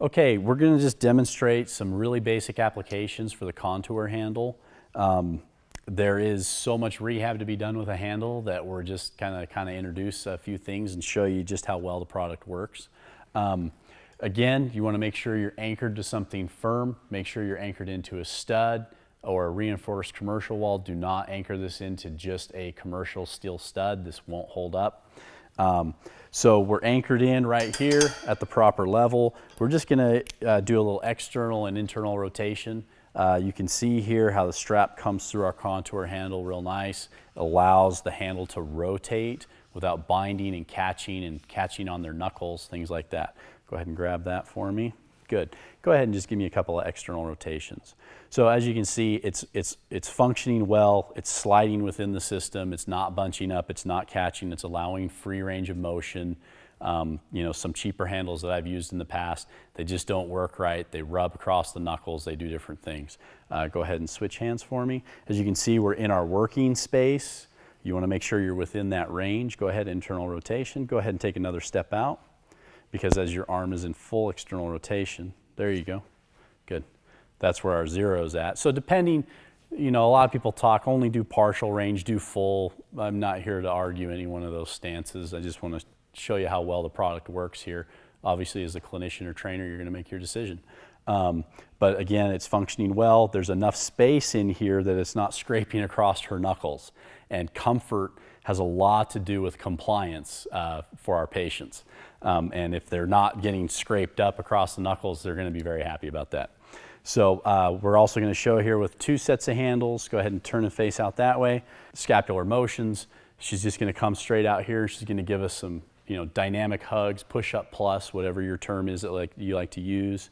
Okay, we're going to just demonstrate some really basic applications for the contour handle. There is so much rehab to be done with a handle that we're just kind of introduce a few things and show you just how well the product works. Again, you want to make sure you're anchored to something firm. Make sure you're anchored into a stud or a reinforced commercial wall. Do not anchor this into just a commercial steel stud. This won't hold up. So we're anchored in right here at the proper level. We're just going to do a little external and internal rotation. You can see here how the strap comes through our contour handle real nice. It allows the handle to rotate without binding and catching on their knuckles, things like that. Go ahead and grab that for me. Good. Go ahead and just give me a couple of external rotations. So as you can see, it's functioning well. It's sliding within the system. It's not bunching up. It's not catching. It's allowing free range of motion. You know, some cheaper handles that I've used in the past, they just don't work right. They rub across the knuckles. They do different things. Go ahead and switch hands for me. As you can see, we're in our working space. You want to make sure you're within that range. Go ahead, internal rotation. Go ahead and take another step out, because as your arm is in full external rotation, there you go. Good. That's where our 0 is at. So depending, you know, a lot of people talk, only do partial range, do full. I'm not here to argue any one of those stances. I just want to show you how well the product works here. Obviously, as a clinician or trainer, you're going to make your decision. But again, it's functioning well. There's enough space in here that it's not scraping across her knuckles. And comfort has a lot to do with compliance for our patients. And if they're not getting scraped up across the knuckles, they're going to be very happy about that. So we're also going to show here with 2 sets of handles. Go ahead and turn and face out that way. Scapular motions. She's just going to come straight out here. She's going to give us some, you know, dynamic hugs, push-up plus, whatever your term is that you like to use.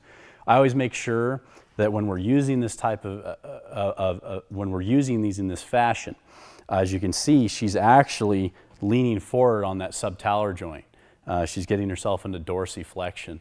I always make sure that when we're using this type when we're using these in this fashion, as you can see, she's actually leaning forward on that subtalar joint. She's getting herself into dorsiflexion.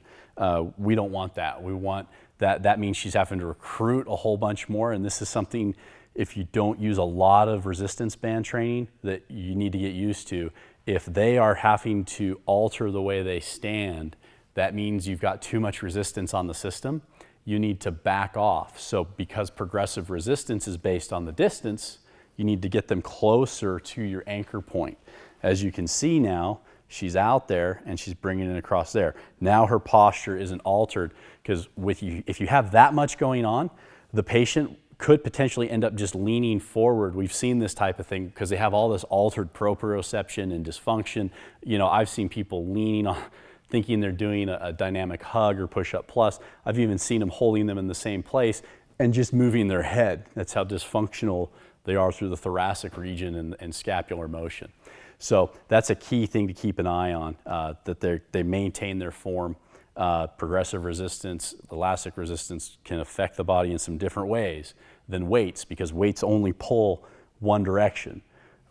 We don't want that. We want that means she's having to recruit a whole bunch more, and this is something, if you don't use a lot of resistance band training, that you need to get used to. If they are having to alter the way they stand, that means you've got too much resistance on the system. You need to back off. So because progressive resistance is based on the distance, you need to get them closer to your anchor point. As you can see now, she's out there and she's bringing it across there. Now her posture isn't altered, because if you have that much going on, the patient could potentially end up just leaning forward. We've seen this type of thing because they have all this altered proprioception and dysfunction. You know, I've seen people leaning on, thinking they're doing a dynamic hug or push-up plus. I've even seen them holding them in the same place and just moving their head. That's how dysfunctional they are through the thoracic region and scapular motion. So that's a key thing to keep an eye on, that they maintain their form. Progressive resistance, elastic resistance can affect the body in some different ways than weights, because weights only pull one direction.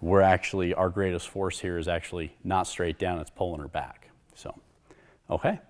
Our greatest force here is actually not straight down, it's pulling her back. So, okay.